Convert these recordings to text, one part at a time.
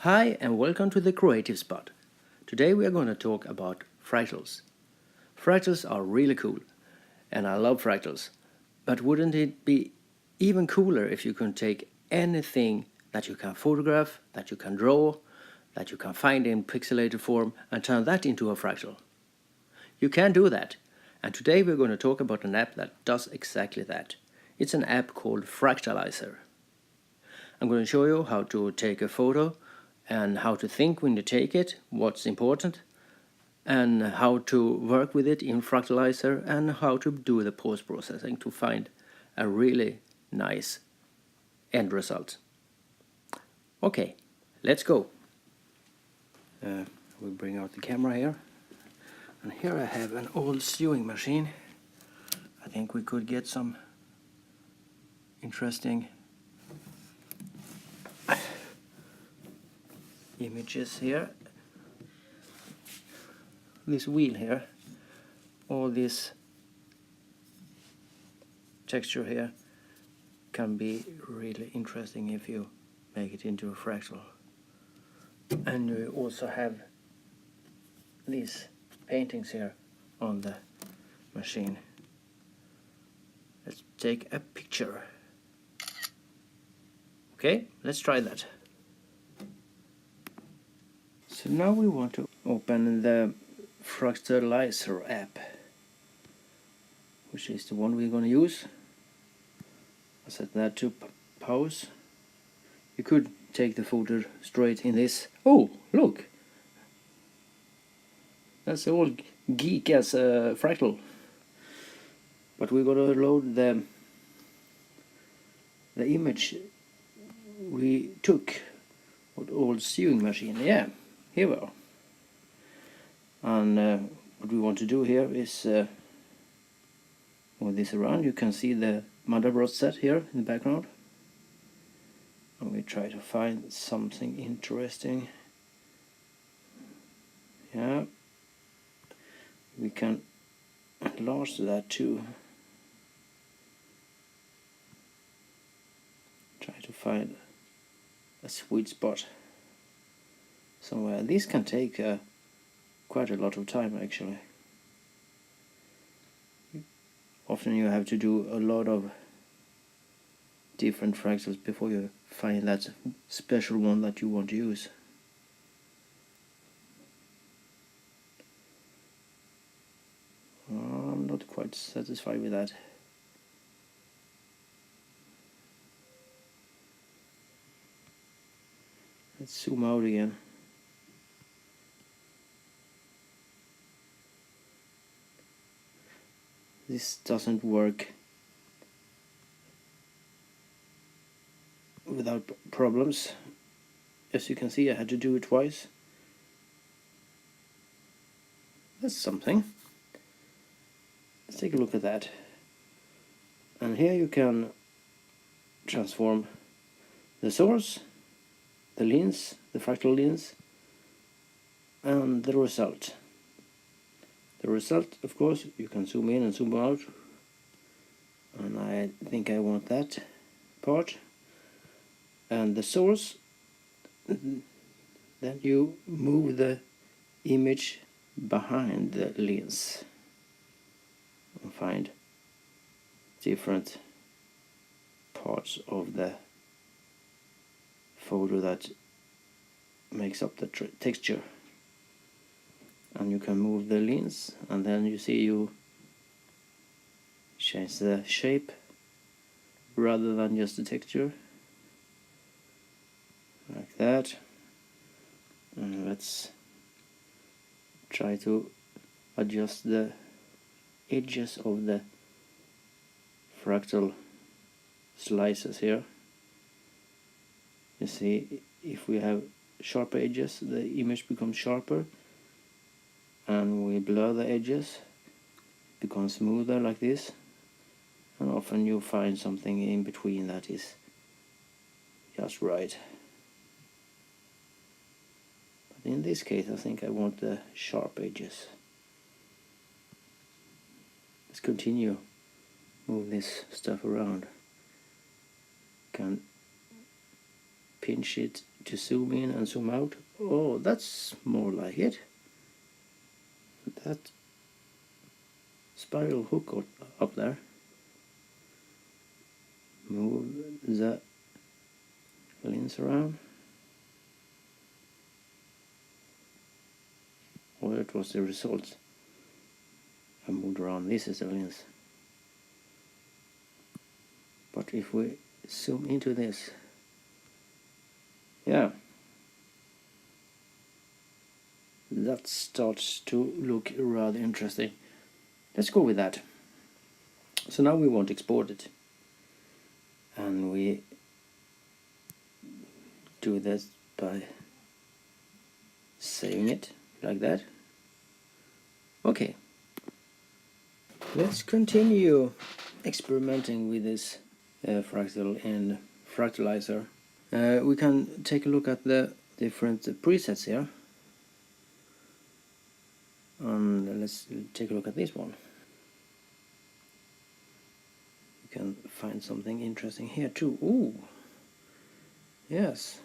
Hi and welcome to the Creative Spot. Today we are going to talk about fractals. Fractals are really cool and I love fractals. But wouldn't it be even cooler if you could take anything that you can photograph, that you can draw, that you can find in pixelated form and turn that into a fractal? You can do that. And today we're going to talk about an app that does exactly that. It's an app called Fractalizer. I'm going to show you how to take a photo and how to think when you take it, what's important, and how to work with it in Fractalizer, and how to do the post-processing to find a really nice end result. Okay, let's go. We'll bring out the camera here. And here I have an old sewing machine. I think we could get some interesting images here. This wheel here, all this texture here can be really interesting if you make it into a fractal. And you also have these paintings here on the machine. Let's take a picture. Okay, let's try that. So now we want to open the Fractalizer app, which is the one we're going to use. I'll set that to pause. You could take the photo straight in this. Oh, look! That's the old geek as a fractal. But we're going to load the image we took with the old sewing machine. Yeah, here we are. And what we want to do here is move this around. You can see the motherboard set here in the background. And we try to find something interesting. Yeah, we can enlarge that too. Try to find a sweet spot somewhere. This can take quite a lot of time actually. Often you have to do a lot of different fractals before you find that special one that you want to use. I'm not quite satisfied with that. Let's zoom out again. This doesn't work without problems. As you can see, I had to do it twice. That's something. Let's take a look at that. And here you can transform the source, the lens, the fractal lens, and the result. The result, of course, you can zoom in and zoom out, and I think I want that part. And the source, then you move the image behind the lens and find different parts of the photo that makes up the texture. And you can move the lens, and then you see you change the shape rather than just the texture, like that. And let's try to adjust the edges of the fractal slices here. You see, if we have sharper edges, the image becomes sharper, and we blur the edges, it becomes smoother like this. And often you find something in between that is just right. But in this case I think I want the sharp edges. Let's continue, move this stuff around. Can pinch it to zoom in and zoom out. Oh, that's more like it. That spiral hook up there. Move the lens around. Or it was the result. I moved around. This is the lens. But if we zoom into this, yeah, that starts to look rather interesting. Let's go with that. So now we want to export it, and we do this by saving it like that. Okay, let's continue experimenting with this fractal and Fractalizer. We can take a look at the different presets here, and let's take a look at this one. You can find something interesting here too. Ooh, yes,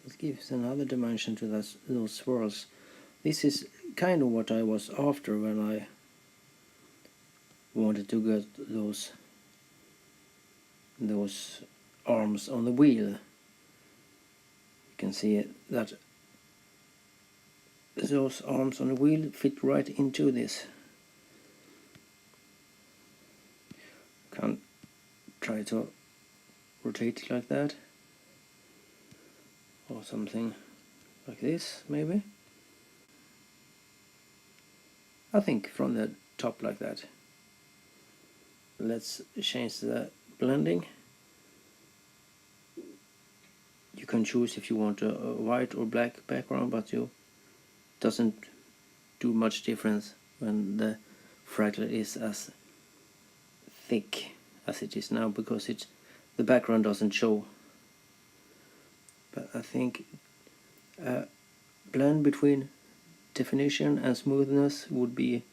it gives another dimension to those swirls. This is kind of what I was after when I wanted to get those arms on the wheel. You can see that those arms on the wheel fit right into this. Can try to rotate it like that, or something like this maybe. I think from the top like that. Let's change the blending. You can choose if you want a white or black background, but it doesn't do much difference when the fractal is as thick as it is now, because the background doesn't show. But I think a blend between definition and smoothness would be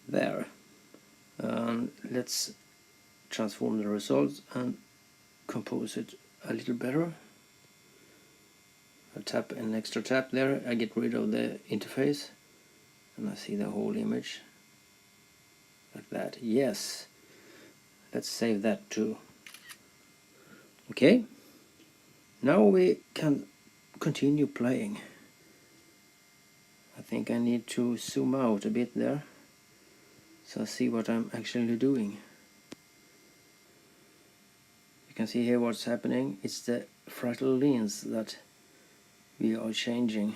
there. Let's transform the results and compose it a little better. I tap an extra tap there, I get rid of the interface, and I see the whole image like that. Yes, let's save that too. Okay, now we can continue playing. I think I need to zoom out a bit there, so I see what I'm actually doing. You can see here what's happening. It's the fractal lens that we are changing.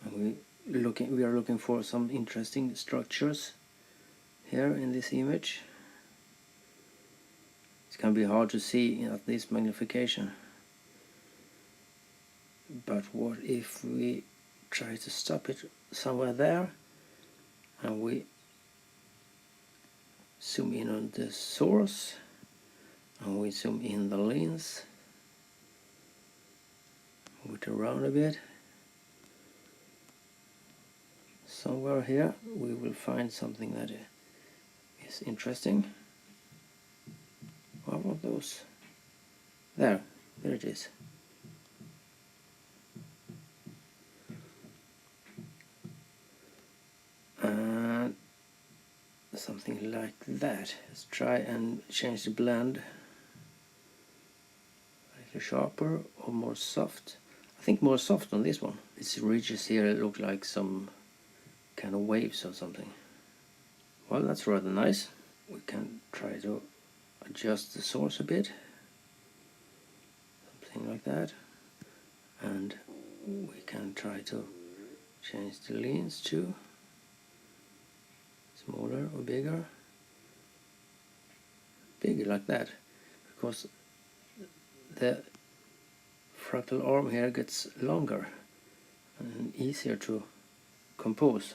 And we are looking for some interesting structures here in this image. It can be hard to see at this magnification. But what if we try to stop it somewhere there, and we zoom in on the source, and we zoom in the lens, move it around a bit. Somewhere here we will find something that is interesting. What were those? There it is. And something like that. Let's try and change the blend. A little sharper or more soft. I think more soft on this one. These ridges here look like some kind of waves or something. Well, that's rather nice. We can try to adjust the source a bit, something like that, and we can try to change the lens to smaller or bigger like that, because the fractal arm here gets longer and easier to compose.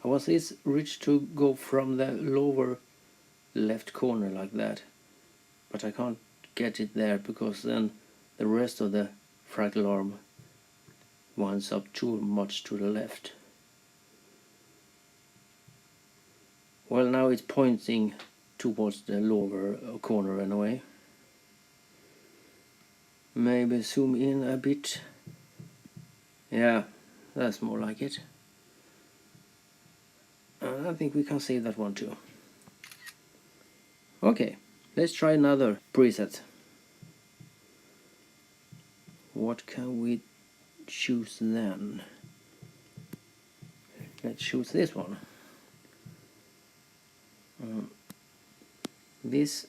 I want this ridge to go from the lower left corner like that, but I can't get it there because then the rest of the fractal arm winds up too much to the left. Well, now it's pointing towards the lower corner in a way. Maybe zoom in a bit. Yeah, that's more like it. I think we can save that one too. Okay, let's try another preset. What can we choose then? Let's choose this one. This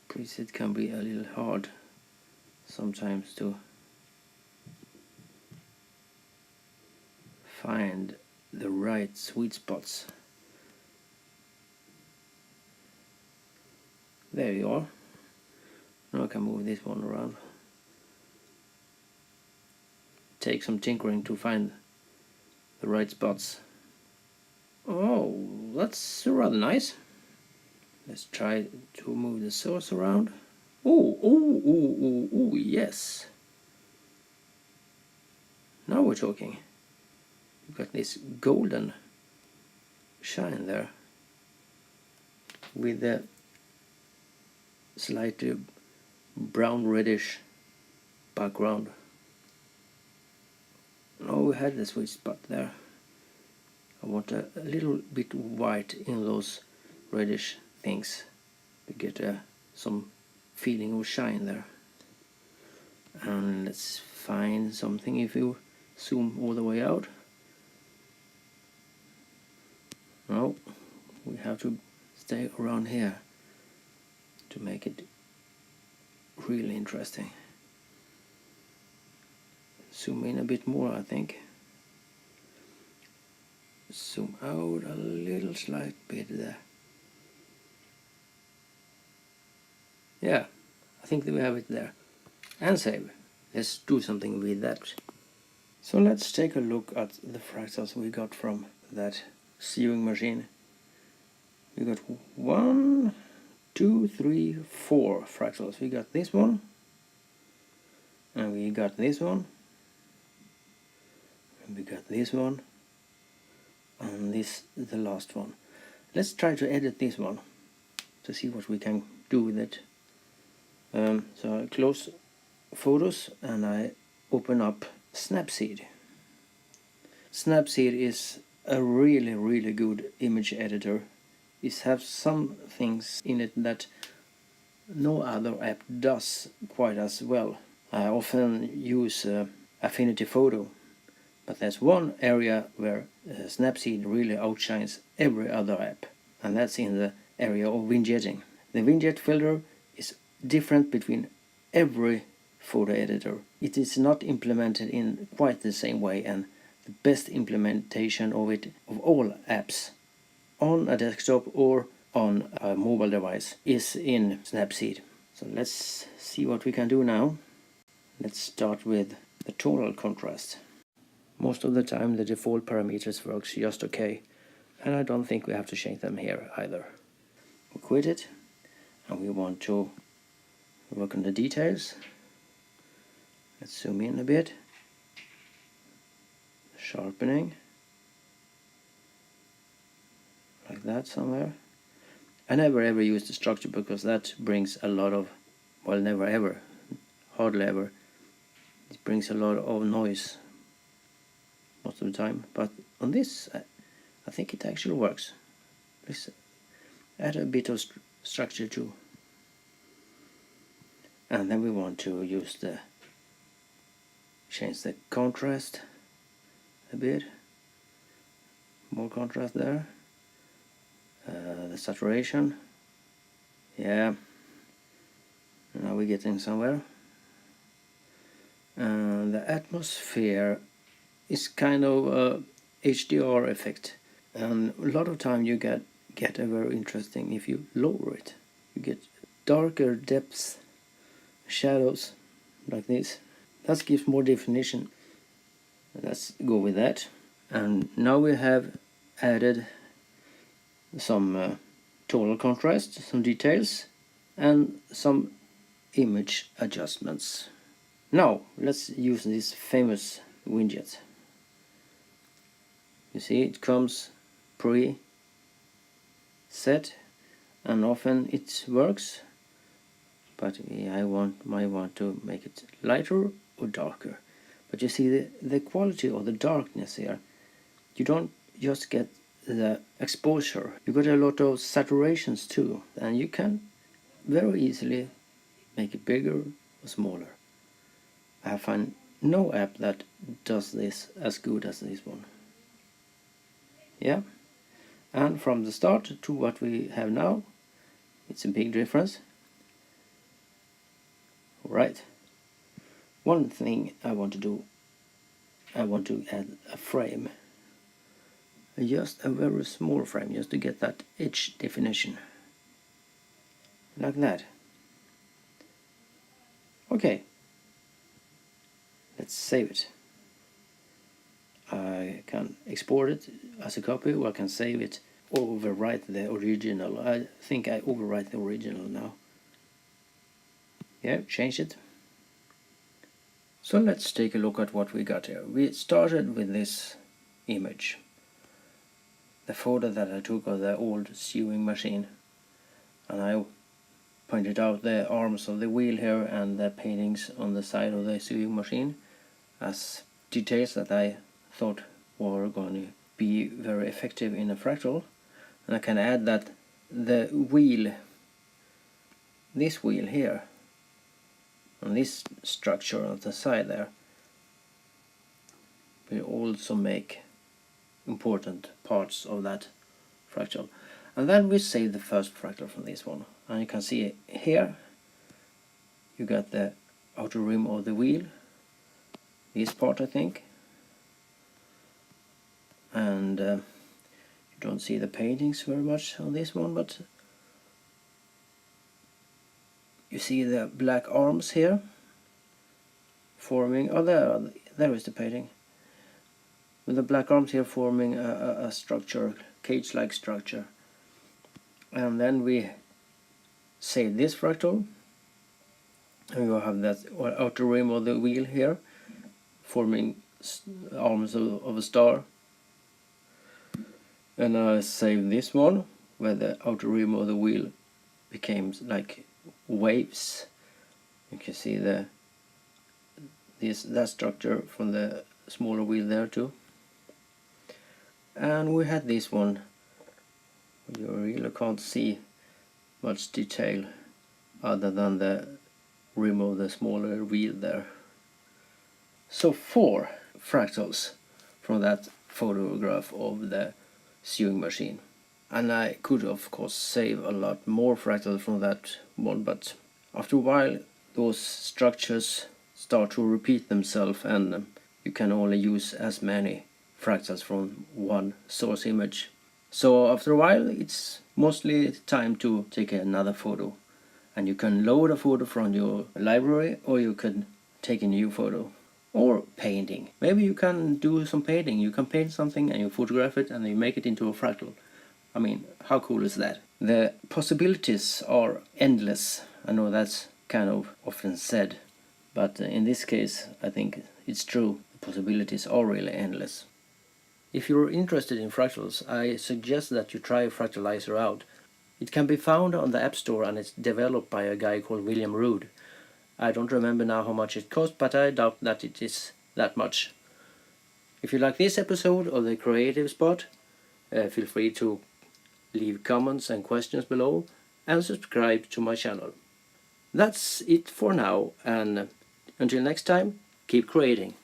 preset can be a little hard sometimes to find the right sweet spots. There you are. Now I can move this one around. Take some tinkering to find the right spots. Oh, that's rather nice. Let's try to move the source around. Oh, yes. Now we're talking. You've got this golden shine there with the slightly brown reddish background. Now we had the sweet spot there. I want a little bit white in those reddish things to get some feeling of shine there. And let's find something if you zoom all the way out. No, we have to stay around here to make it really interesting. Zoom in a bit more, I think. Zoom out a little slight bit there. Yeah, I think that we have it there. And save. Let's do something with that. So let's take a look at the fractals we got from that sewing machine. We got 1, 2, 3, 4 fractals. We got this one, and we got this one, and we got this one, and this the last one. Let's try to edit this one to see what we can do with it. So I close photos and I open up Snapseed. Snapseed is a really good image editor. It has some things in it that no other app does quite as well. I often use Affinity Photo, but there's one area where Snapseed really outshines every other app, and that's in the area of vignetting. The vignette filter is different between every photo editor. It is not implemented in quite the same way, and the best implementation of it of all apps on a desktop or on a mobile device is in Snapseed. So let's see what we can do now. Let's start with the tonal contrast. Most of the time the default parameters works just okay, and I don't think we have to change them here either. We quit it, and we want to work on the details. Let's zoom in a bit. Sharpening. Like that somewhere. I never ever use the structure because that brings a lot of, well, never ever, hardly ever. It brings a lot of noise most of the time, but on this I think it actually works. Let's add a bit of structure too. And then we want to use change the contrast a bit. More contrast there. The saturation. Yeah. Now we're getting somewhere. The atmosphere is kind of a HDR effect, and a lot of time you get a very interesting if you lower it. You get darker depths, shadows like this. That gives more definition. Let's go with that. And now we have added some tonal contrast, some details, and some image adjustments. Now let's use this famous widget. You see, it comes pre-set, and often it works, but I might want to make it lighter or darker. But you see the quality of the darkness here, you don't just get the exposure, you got a lot of saturations too, and you can very easily make it bigger or smaller. I find no app that does this as good as this one. Yeah, and from the start to what we have now, it's a big difference. Right. One thing I want to do, I want to add a frame. Just a very small frame, just to get that edge definition. Like that. Okay. Let's save it. I can export it as a copy, or I can save it or overwrite the original. I think I overwrite the original now. Yeah, change it. So let's take a look at what we got here. We started with this image, the photo that I took of the old sewing machine, and I pointed out the arms of the wheel here and the paintings on the side of the sewing machine as details that I thought were going to be very effective in a fractal. And I can add that the wheel, this wheel here, and this structure on the side there, will also make important parts of that fractal. And then we save the first fractal from this one, and you can see here you got the outer rim of the wheel, this part I think, and you don't see the paintings very much on this one, but you see the black arms here forming, oh there is the painting, with the black arms here forming a structure, cage-like structure. And then we save this fractal, and you have that outer rim of the wheel here forming arms of a star. And I save this one where the outer rim of the wheel became like waves. You can see that structure from the smaller wheel there too. And we had this one, you really can't see much detail other than the rim of the smaller wheel there. So 4 fractals from that photograph of the sewing machine. And I could of course save a lot more fractals from that one, but after a while those structures start to repeat themselves, and you can only use as many fractals from one source image. So after a while it's mostly time to take another photo, and you can load a photo from your library, or you can take a new photo. Or painting. Maybe you can do some painting. You can paint something and you photograph it and you make it into a fractal. I mean, how cool is that? The possibilities are endless. I know that's kind of often said, but in this case I think it's true. The possibilities are really endless. If you're interested in fractals, I suggest that you try Fractalizer out. It can be found on the App Store, and it's developed by a guy called William Rood. I don't remember now how much it cost, but I doubt that it is that much. If you like this episode of the Creative Spot, feel free to leave comments and questions below, and subscribe to my channel. That's it for now, and until next time, keep creating.